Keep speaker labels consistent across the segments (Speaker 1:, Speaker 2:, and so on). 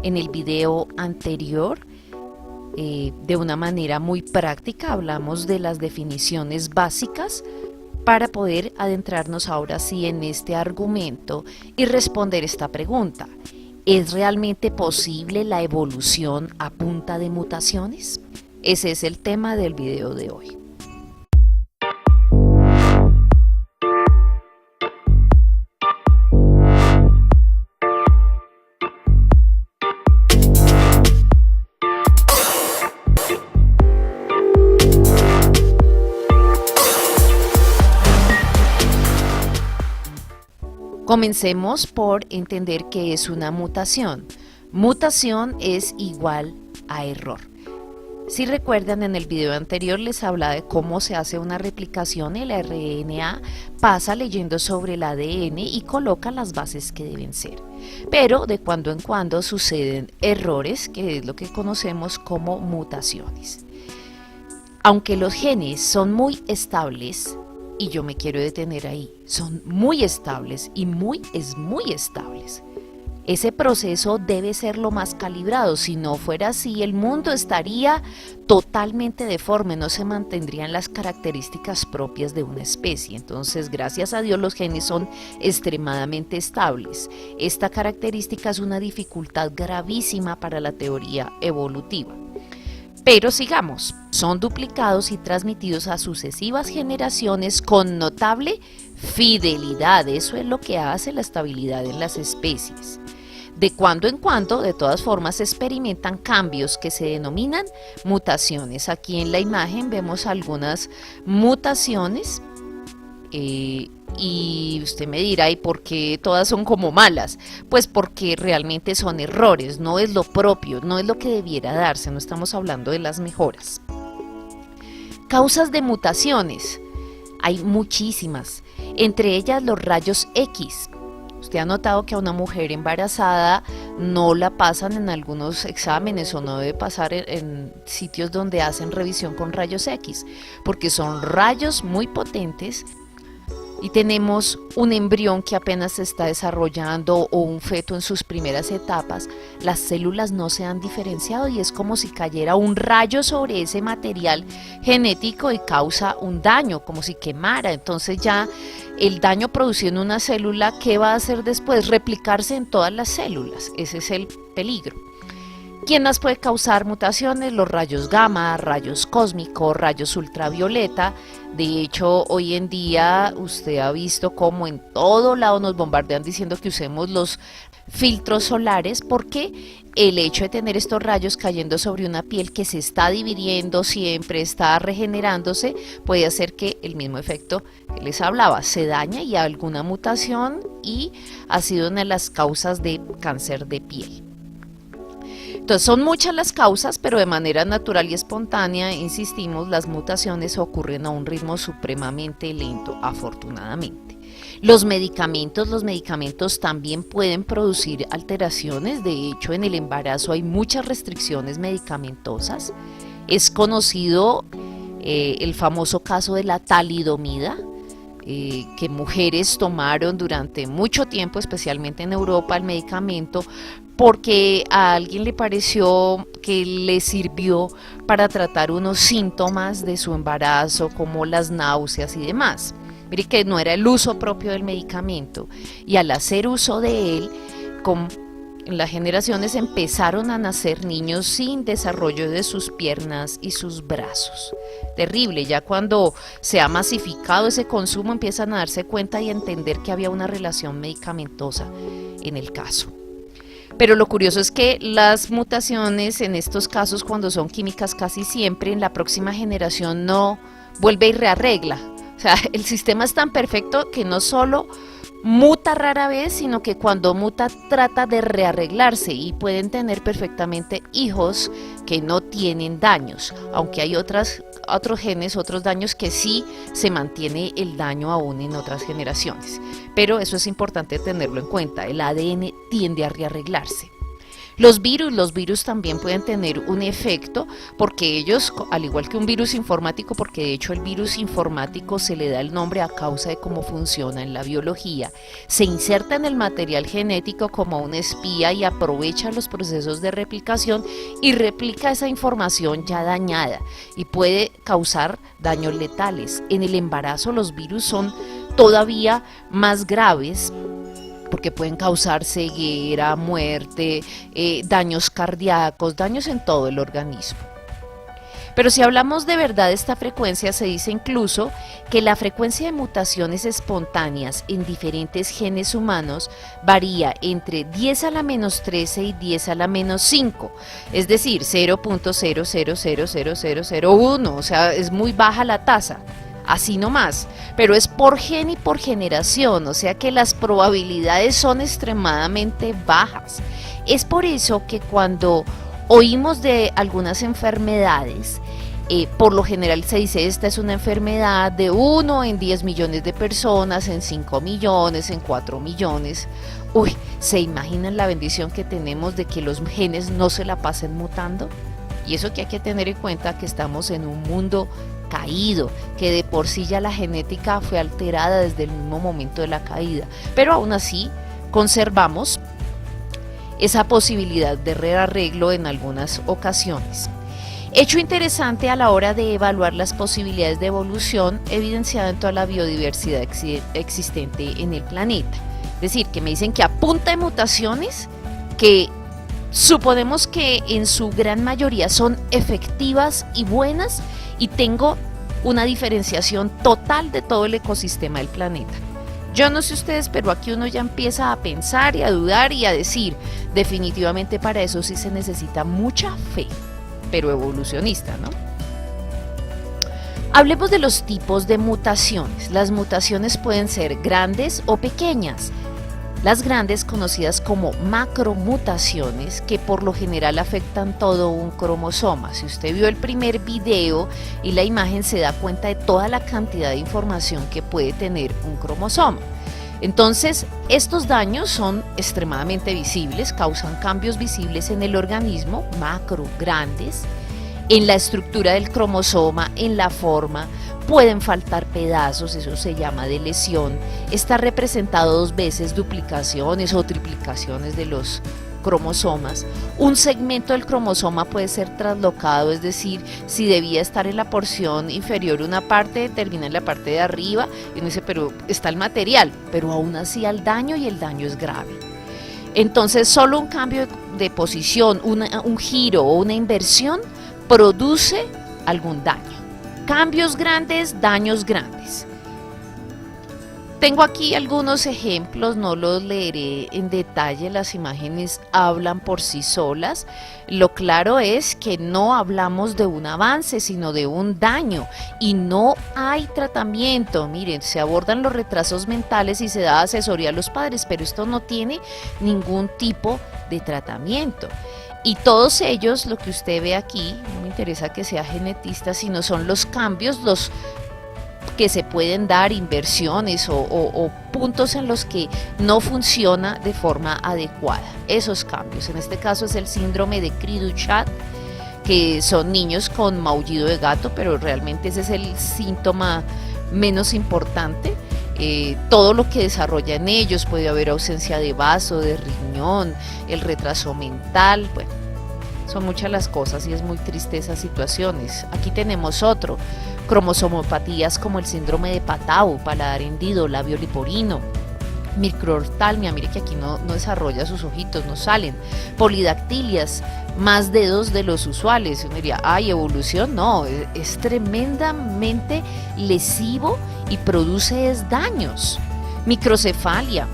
Speaker 1: En el video anterior, de una manera muy práctica, hablamos de las definiciones básicas para poder adentrarnos ahora sí en este argumento y responder esta pregunta. ¿Es realmente posible la evolución a punta de mutaciones? Ese es el tema del video de hoy. Comencemos por entender qué es una mutación. Mutación es igual a error. Si recuerdan, en el video anterior les hablaba de cómo se hace una replicación. El RNA pasa leyendo sobre el ADN y coloca las bases que deben ser. Pero de cuando en cuando suceden errores, que es lo que conocemos como mutaciones. Aunque los genes son muy estables, y yo me quiero detener ahí, son muy estables y muy estables. Ese proceso debe ser lo más calibrado. Si no fuera así, el mundo estaría totalmente deforme, no se mantendrían las características propias de una especie. Entonces, gracias a Dios, los genes son extremadamente estables. Esta característica es una dificultad gravísima para la teoría evolutiva. Pero sigamos, son duplicados y transmitidos a sucesivas generaciones con notable fidelidad. Eso es lo que hace la estabilidad en las especies. De cuando en cuando, de todas formas, se experimentan cambios que se denominan mutaciones. Aquí en la imagen vemos algunas mutaciones y usted me dirá, ¿y por qué todas son como malas? Pues porque realmente son errores, no es lo propio, no es lo que debiera darse, no estamos hablando de las mejoras. Causas de mutaciones, hay muchísimas, entre ellas los rayos X. Usted ha notado que a una mujer embarazada no la pasan en algunos exámenes o no debe pasar en sitios donde hacen revisión con rayos X, porque son rayos muy potentes. Y tenemos un embrión que apenas se está desarrollando o un feto en sus primeras etapas, las células no se han diferenciado y es como si cayera un rayo sobre ese material genético y causa un daño, como si quemara. Entonces ya el daño producido en una célula, ¿qué va a hacer después? Replicarse en todas las células. Ese es el peligro. ¿Quién más puede causar mutaciones? Los rayos gamma, rayos cósmicos, rayos ultravioleta. De hecho, hoy en día usted ha visto cómo en todo lado nos bombardean diciendo que usemos los filtros solares, porque el hecho de tener estos rayos cayendo sobre una piel que se está dividiendo siempre, está regenerándose, puede hacer que el mismo efecto que les hablaba se dañe y alguna mutación, y ha sido una de las causas de cáncer de piel. Entonces son muchas las causas, pero de manera natural y espontánea, insistimos, las mutaciones ocurren a un ritmo supremamente lento, afortunadamente. Los medicamentos también pueden producir alteraciones. De hecho, en el embarazo hay muchas restricciones medicamentosas. Es conocido el famoso caso de la talidomida, que mujeres tomaron durante mucho tiempo, especialmente en Europa, el medicamento, porque a alguien le pareció que le sirvió para tratar unos síntomas de su embarazo, como las náuseas y demás. Mire que no era el uso propio del medicamento, y al hacer uso de él, en las generaciones empezaron a nacer niños sin desarrollo de sus piernas y sus brazos. Terrible. Ya cuando se ha masificado ese consumo, empiezan a darse cuenta y a entender que había una relación medicamentosa en el caso. Pero lo curioso es que las mutaciones en estos casos, cuando son químicas, casi siempre en la próxima generación no vuelve y rearregla. O sea, el sistema es tan perfecto que no solo muta rara vez, sino que cuando muta trata de rearreglarse, y pueden tener perfectamente hijos que no tienen daños, aunque hay otros genes, otros daños que sí se mantiene el daño aún en otras generaciones. Pero eso es importante tenerlo en cuenta, el ADN tiende a rearreglarse. Los virus también pueden tener un efecto porque ellos, al igual que un virus informático, porque de hecho el virus informático se le da el nombre a causa de cómo funciona en la biología, se inserta en el material genético como un espía y aprovecha los procesos de replicación y replica esa información ya dañada y puede causar daños letales. En el embarazo los virus son todavía más graves porque pueden causar ceguera, muerte, daños cardíacos, daños en todo el organismo. Pero si hablamos de verdad de esta frecuencia, se dice incluso que la frecuencia de mutaciones espontáneas en diferentes genes humanos varía entre 10 a la menos 13 y 10 a la menos 5, es decir, 0.00000001, o sea, es muy baja la tasa. Así nomás, pero es por gen y por generación, o sea que las probabilidades son extremadamente bajas. Es por eso que cuando oímos de algunas enfermedades, por lo general se dice esta es una enfermedad de 1 en 10 millones de personas, en 5 millones, en 4 millones. Uy, ¿se imaginan la bendición que tenemos de que los genes no se la pasen mutando? Y eso que hay que tener en cuenta que estamos en un mundo caído, que de por sí ya la genética fue alterada desde el mismo momento de la caída, pero aún así conservamos esa posibilidad de rearreglo en algunas ocasiones. Hecho interesante a la hora de evaluar las posibilidades de evolución evidenciada en toda la biodiversidad existente en el planeta. Es decir, que me dicen que a punta de mutaciones que suponemos que en su gran mayoría son efectivas y buenas y tengo una diferenciación total de todo el ecosistema del planeta. Yo no sé ustedes, pero aquí uno ya empieza a pensar y a dudar y a decir, definitivamente para eso sí se necesita mucha fe, pero evolucionista, ¿no? Hablemos de los tipos de mutaciones. Las mutaciones pueden ser grandes o pequeñas. Las grandes, conocidas como macromutaciones, que por lo general afectan todo un cromosoma. Si usted vio el primer video y la imagen, se da cuenta de toda la cantidad de información que puede tener un cromosoma. Entonces, estos daños son extremadamente visibles, causan cambios visibles en el organismo, macro, grandes, en la estructura del cromosoma, en la forma. Pueden faltar pedazos, eso se llama de lesión. Está representado 2 veces duplicaciones o triplicaciones de los cromosomas. Un segmento del cromosoma puede ser traslocado, es decir, si debía estar en la porción inferior una parte, termina en la parte de arriba, y uno dice, pero está el material, pero aún así hay daño y el daño es grave. Entonces, solo un cambio de posición, un giro o una inversión produce algún daño. Cambios grandes, daños grandes. Tengo aquí algunos ejemplos, no los leeré en detalle, las imágenes hablan por sí solas. Lo claro es que no hablamos de un avance, sino de un daño y no hay tratamiento. Miren, se abordan los retrasos mentales y se da asesoría a los padres, pero esto no tiene ningún tipo de tratamiento. Y todos ellos, lo que usted ve aquí, no me interesa que sea genetista, sino son los cambios, los que se pueden dar, inversiones o puntos en los que no funciona de forma adecuada. Esos cambios, en este caso es el síndrome de Cri-du-Chat, que son niños con maullido de gato, pero realmente ese es el síntoma menos importante. Todo lo que desarrolla en ellos, puede haber ausencia de vaso, de riñón, el retraso mental, bueno, son muchas las cosas y es muy triste esas situaciones. Aquí tenemos otro, cromosomopatías como el síndrome de Patau, paladar hendido, labio leporino, microortalmia, mire que aquí no desarrolla sus ojitos, no salen, polidactilias, más dedos de los usuales. Uno diría, ay, evolución, no, es tremendamente lesivo y produce daños. Microcefalia,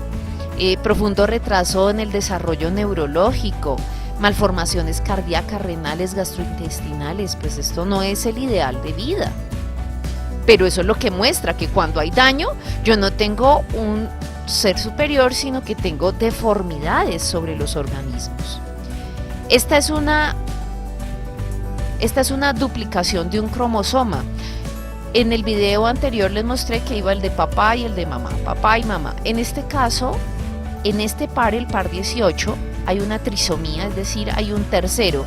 Speaker 1: profundo retraso en el desarrollo neurológico, malformaciones cardíacas, renales, gastrointestinales. Pues esto no es el ideal de vida, pero eso es lo que muestra que cuando hay daño, yo no tengo un ser superior, sino que tengo deformidades sobre los organismos. Esta es una duplicación de un cromosoma. En el video anterior les mostré que iba el de papá y el de mamá, papá y mamá. En este caso, en este par, el par 18, hay una trisomía, es decir, hay un tercero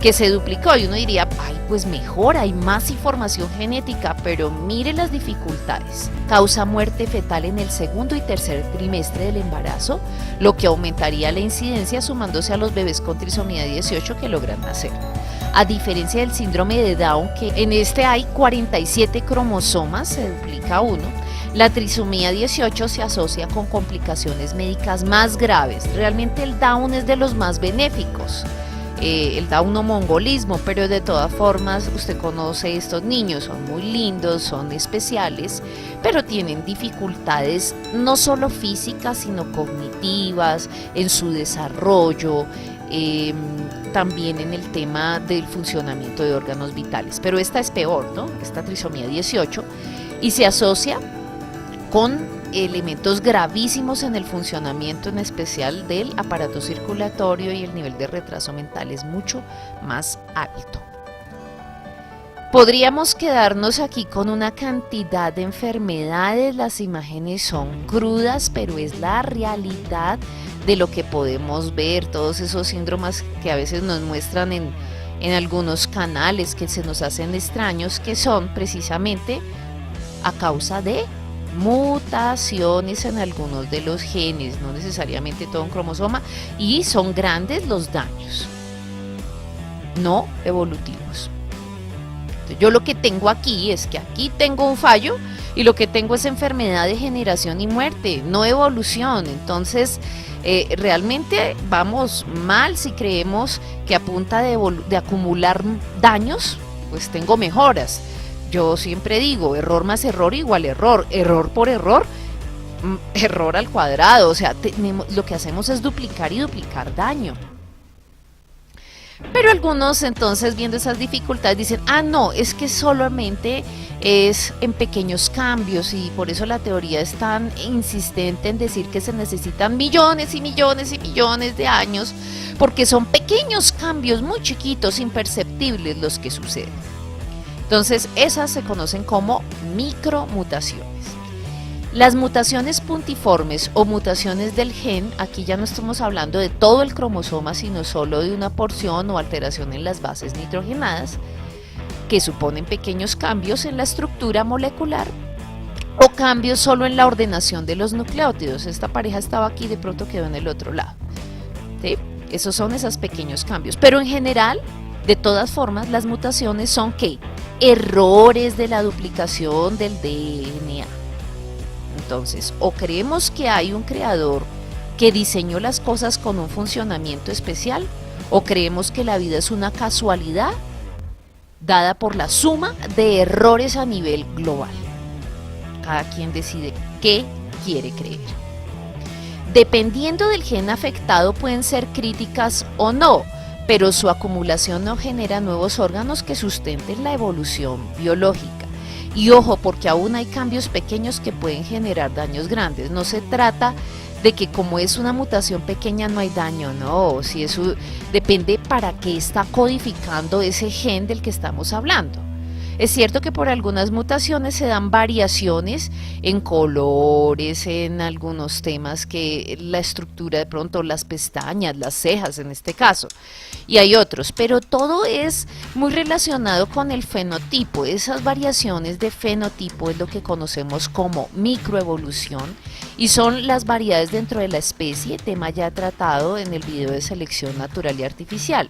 Speaker 1: que se duplicó, y uno diría, ay, pues mejor, hay más información genética, pero mire las dificultades. Causa muerte fetal en el segundo y tercer trimestre del embarazo, lo que aumentaría la incidencia sumándose a los bebés con trisomía 18 que logran nacer. A diferencia del síndrome de Down, que en este hay 47 cromosomas, se duplica uno, la trisomía 18 se asocia con complicaciones médicas más graves. Realmente el Down es de los más benéficos. El daunomongolismo, pero de todas formas usted conoce estos niños, son muy lindos, son especiales, pero tienen dificultades no solo físicas, sino cognitivas, en su desarrollo, también en el tema del funcionamiento de órganos vitales. Pero esta es peor, ¿no? Esta trisomía 18, y se asocia con elementos gravísimos en el funcionamiento, en especial del aparato circulatorio, y el nivel de retraso mental es mucho más alto. Podríamos quedarnos aquí con una cantidad de enfermedades, las imágenes son crudas, pero es la realidad de lo que podemos ver, todos esos síndromes que a veces nos muestran en algunos canales que se nos hacen extraños, que son precisamente a causa de mutaciones en algunos de los genes, no necesariamente todo un cromosoma, y son grandes los daños no evolutivos. Yo lo que tengo aquí es que aquí tengo un fallo, y lo que tengo es enfermedad, degeneración y muerte, no evolución. Entonces realmente vamos mal si creemos que a punta de acumular daños pues tengo mejoras. Yo siempre digo, error más error igual error, error por error, error al cuadrado. O sea, lo que hacemos es duplicar y duplicar daño. Pero algunos entonces, viendo esas dificultades, dicen, ah, no, es que solamente es en pequeños cambios, y por eso la teoría es tan insistente en decir que se necesitan millones y millones y millones de años, porque son pequeños cambios muy chiquitos, imperceptibles los que suceden. Entonces, esas se conocen como micromutaciones. Las mutaciones puntiformes o mutaciones del gen, aquí ya no estamos hablando de todo el cromosoma, sino solo de una porción o alteración en las bases nitrogenadas, que suponen pequeños cambios en la estructura molecular o cambios solo en la ordenación de los nucleótidos. Esta pareja estaba aquí, de pronto quedó en el otro lado. ¿Sí? Esos son esos pequeños cambios. Pero en general, de todas formas, las mutaciones son ¿qué? Errores de la duplicación del DNA. Entonces, o creemos que hay un creador que diseñó las cosas con un funcionamiento especial, o creemos que la vida es una casualidad dada por la suma de errores a nivel global. Cada quien decide qué quiere creer. Dependiendo del gen afectado, pueden ser críticas o no, pero su acumulación no genera nuevos órganos que sustenten la evolución biológica. Y ojo, porque aún hay cambios pequeños que pueden generar daños grandes. No se trata de que como es una mutación pequeña no hay daño, no. Si eso depende para qué está codificando ese gen del que estamos hablando. Es cierto que por algunas mutaciones se dan variaciones en colores, en algunos temas, que la estructura de pronto, las pestañas, las cejas en este caso, y hay otros, pero todo es muy relacionado con el fenotipo. Esas variaciones de fenotipo es lo que conocemos como microevolución, y son las variedades dentro de la especie, tema ya tratado en el video de selección natural y artificial.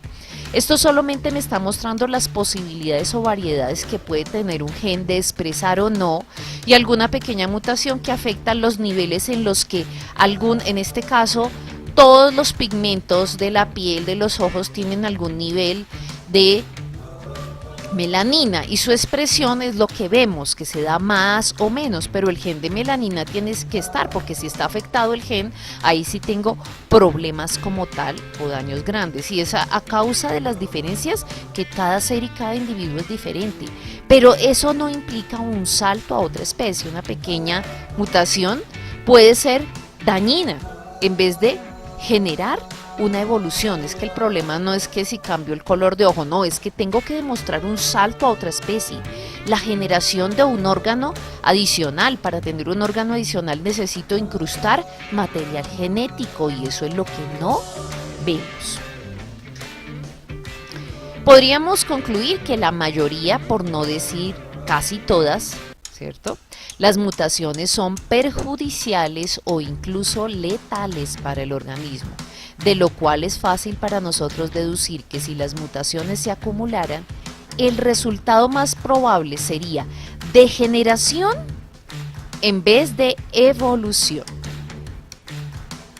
Speaker 1: Esto solamente me está mostrando las posibilidades o variedades que puede tener un gen de expresar o no, y alguna pequeña mutación que afecta los niveles en los que en este caso, todos los pigmentos de la piel, de los ojos, tienen algún nivel de melanina, y su expresión es lo que vemos, que se da más o menos, pero el gen de melanina tiene que estar, porque si está afectado el gen, ahí sí tengo problemas como tal o daños grandes, y es a causa de las diferencias que cada ser y cada individuo es diferente. Pero eso no implica un salto a otra especie. Una pequeña mutación puede ser dañina en vez de generar una evolución. Es que el problema no es que si cambio el color de ojo, no, es que tengo que demostrar un salto a otra especie. La generación de un órgano adicional. Para tener un órgano adicional necesito incrustar material genético, y eso es lo que no vemos. Podríamos concluir que la mayoría, por no decir casi todas, ¿cierto?, las mutaciones son perjudiciales o incluso letales para el organismo, de lo cual es fácil para nosotros deducir que si las mutaciones se acumularan, el resultado más probable sería degeneración en vez de evolución.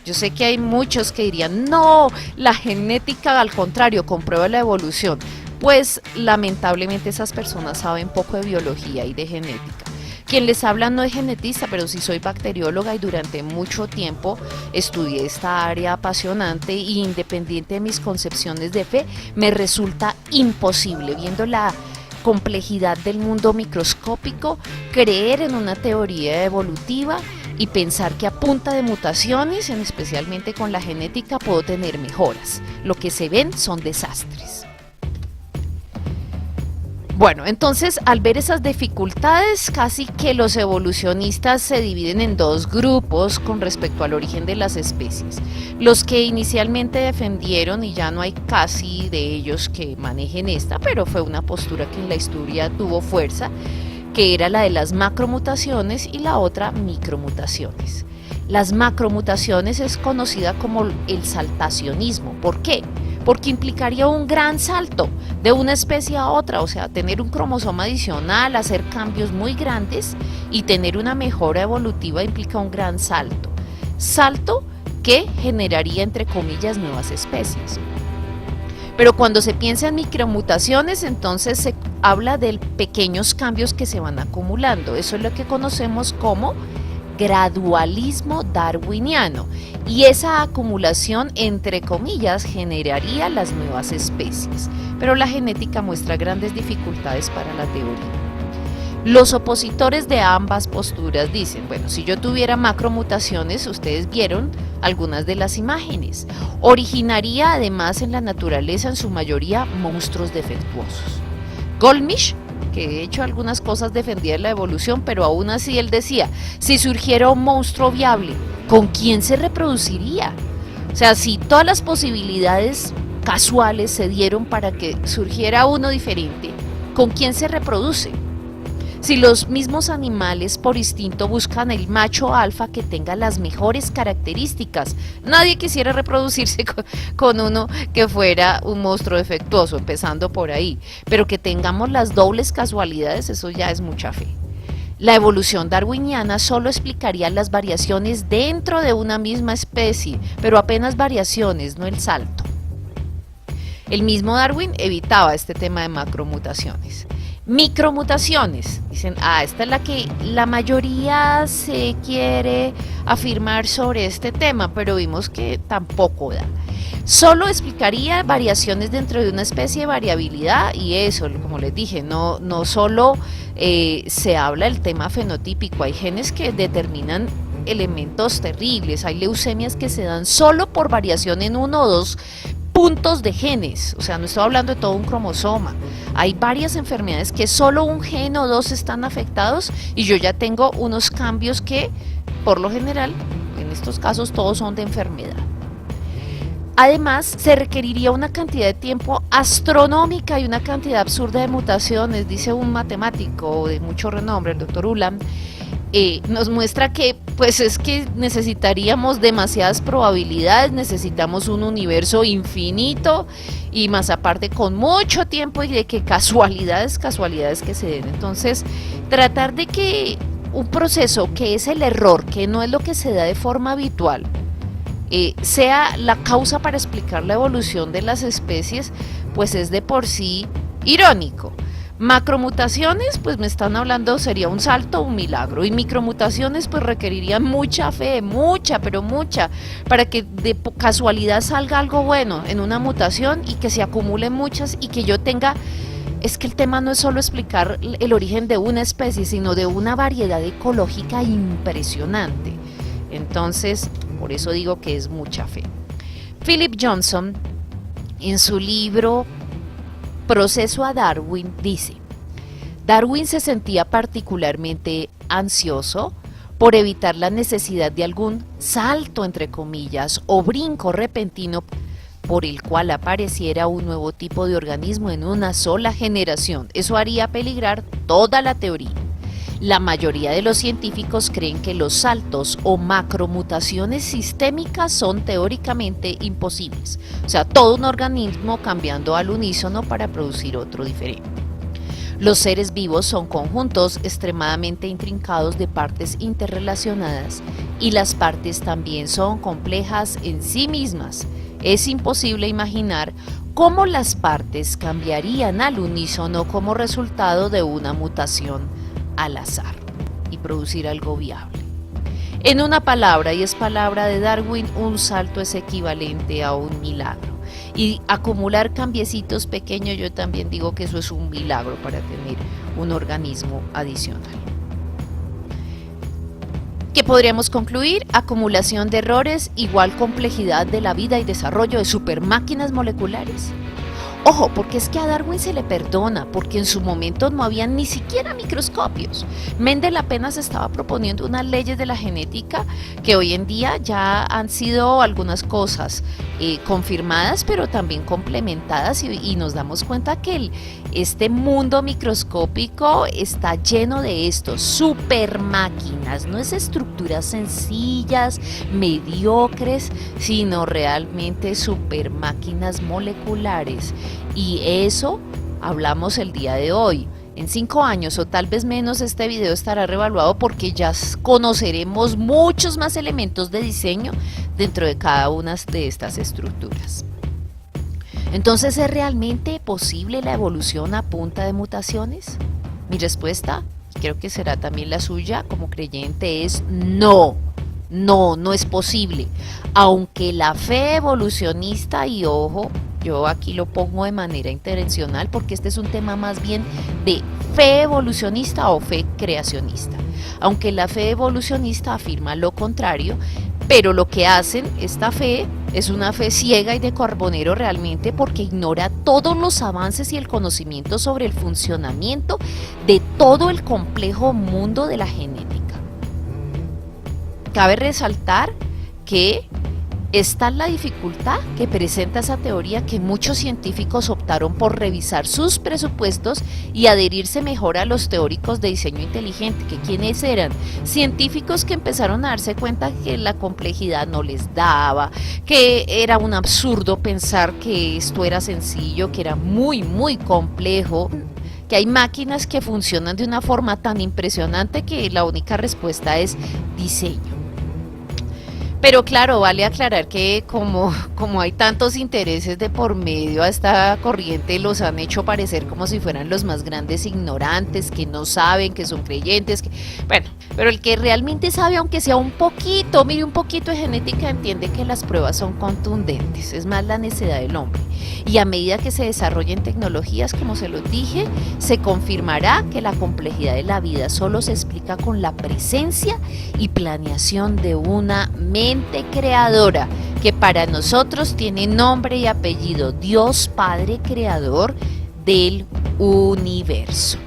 Speaker 1: Yo sé que hay muchos que dirían, no, la genética al contrario, comprueba la evolución. Pues lamentablemente esas personas saben poco de biología y de genética. Quien les habla no es genetista, pero sí soy bacterióloga y durante mucho tiempo estudié esta área apasionante e independiente de mis concepciones de fe, me resulta imposible, viendo la complejidad del mundo microscópico, creer en una teoría evolutiva y pensar que a punta de mutaciones, especialmente con la genética, puedo tener mejoras. Lo que se ven son desastres. Bueno, entonces al ver esas dificultades, casi que los evolucionistas se dividen en dos grupos con respecto al origen de las especies. Los que inicialmente defendieron, y ya no hay casi de ellos que manejen esta, pero fue una postura que en la historia tuvo fuerza, que era la de las macromutaciones y la otra micromutaciones. Las macromutaciones es conocida como el saltacionismo. ¿Por qué? Porque implicaría un gran salto de una especie a otra, o sea, tener un cromosoma adicional, hacer cambios muy grandes y tener una mejora evolutiva implica un gran salto. Salto que generaría, entre comillas, nuevas especies. Pero cuando se piensa en micromutaciones, entonces se habla de pequeños cambios que se van acumulando. Eso es lo que conocemos como gradualismo darwiniano, y esa acumulación, entre comillas, generaría las nuevas especies, pero la genética muestra grandes dificultades para la teoría. Los opositores de ambas posturas dicen, bueno, si yo tuviera macromutaciones, ustedes vieron algunas de las imágenes, originaría además en la naturaleza en su mayoría monstruos defectuosos. Goldmich, que de hecho algunas cosas defendía la evolución, pero aún así él decía, si surgiera un monstruo viable, ¿con quién se reproduciría? O sea, si todas las posibilidades casuales se dieron para que surgiera uno diferente, ¿con quién se reproduce? Si los mismos animales por instinto buscan el macho alfa que tenga las mejores características, nadie quisiera reproducirse con uno que fuera un monstruo defectuoso, empezando por ahí. Pero que tengamos las dobles casualidades, eso ya es mucha fe. La evolución darwiniana solo explicaría las variaciones dentro de una misma especie, pero apenas variaciones, no el salto. El mismo Darwin evitaba este tema de macromutaciones. Micromutaciones, dicen, esta es la que la mayoría se quiere afirmar sobre este tema, pero vimos que tampoco da. Solo explicaría variaciones dentro de una especie de variabilidad, y eso, como les dije, no solo se habla del tema fenotípico, hay genes que determinan elementos terribles, hay leucemias que se dan solo por variación en uno o dos puntos de genes, o sea, no estoy hablando de todo un cromosoma. Hay varias enfermedades que solo un gen o dos están afectados y yo ya tengo unos cambios que, por lo general, en estos casos todos son de enfermedad. Además, se requeriría una cantidad de tiempo astronómica y una cantidad absurda de mutaciones, dice un matemático de mucho renombre, el doctor Ulam. Nos muestra que pues es que necesitaríamos demasiadas probabilidades, necesitamos un universo infinito y más aparte con mucho tiempo y de que casualidades que se den. Entonces, tratar de que un proceso que es el error, que no es lo que se da de forma habitual, sea la causa para explicar la evolución de las especies, pues es de por sí irónico. Macromutaciones, pues me están hablando, sería un salto, un milagro, y micromutaciones pues requerirían mucha fe, mucha, pero mucha, para que de casualidad salga algo bueno en una mutación y que se acumulen muchas y que yo tenga, es que el tema no es solo explicar el origen de una especie, sino de una variedad ecológica impresionante. Entonces, por eso digo que es mucha fe. Philip Johnson, en su libro Proceso a Darwin, dice: Darwin se sentía particularmente ansioso por evitar la necesidad de algún salto, entre comillas, o brinco repentino por el cual apareciera un nuevo tipo de organismo en una sola generación. Eso haría peligrar toda la teoría. La mayoría de los científicos creen que los saltos o macromutaciones sistémicas son teóricamente imposibles. O sea, todo un organismo cambiando al unísono para producir otro diferente. Los seres vivos son conjuntos extremadamente intrincados de partes interrelacionadas y las partes también son complejas en sí mismas. Es imposible imaginar cómo las partes cambiarían al unísono como resultado de una mutación al azar y producir algo viable. En una palabra, y es palabra de Darwin, un salto es equivalente a un milagro. Y acumular cambiecitos pequeños, yo también digo que eso es un milagro para tener un organismo adicional. ¿Qué podríamos concluir? Acumulación de errores igual complejidad de la vida y desarrollo de supermáquinas moleculares. Ojo, porque es que a Darwin se le perdona, porque en su momento no había ni siquiera microscopios. Mendel apenas estaba proponiendo unas leyes de la genética que hoy en día ya han sido algunas cosas confirmadas, pero también complementadas y nos damos cuenta que este mundo microscópico está lleno de estos supermáquinas, no es estructuras sencillas, mediocres, sino realmente supermáquinas moleculares. Y eso hablamos el día de hoy. En 5 años o tal vez menos este video estará reevaluado porque ya conoceremos muchos más elementos de diseño dentro de cada una de estas estructuras. Entonces, ¿es realmente posible la evolución a punta de mutaciones? Mi respuesta, y creo que será también la suya como creyente, es no. No es posible. Aunque la fe evolucionista, y ojo, yo aquí lo pongo de manera intencional porque este es un tema más bien de fe evolucionista o fe creacionista. Aunque la fe evolucionista afirma lo contrario, pero lo que hacen esta fe es una fe ciega y de carbonero realmente porque ignora todos los avances y el conocimiento sobre el funcionamiento de todo el complejo mundo de la genética. Cabe resaltar que está la dificultad que presenta esa teoría que muchos científicos optaron por revisar sus presupuestos y adherirse mejor a los teóricos de diseño inteligente, que quienes eran científicos que empezaron a darse cuenta que la complejidad no les daba, que era un absurdo pensar que esto era sencillo, que era muy complejo, que hay máquinas que funcionan de una forma tan impresionante que la única respuesta es diseño. Pero claro, vale aclarar que como hay tantos intereses de por medio a esta corriente, los han hecho parecer como si fueran los más grandes ignorantes, que no saben, que son creyentes, bueno, pero el que realmente sabe, aunque sea un poquito, mire un poquito de genética, entiende que las pruebas son contundentes, es más la necedad del hombre. Y a medida que se desarrollen tecnologías, como se los dije, se confirmará que la complejidad de la vida solo se explica con la presencia y planeación de una mente creadora, que para nosotros tiene nombre y apellido: Dios Padre Creador del universo.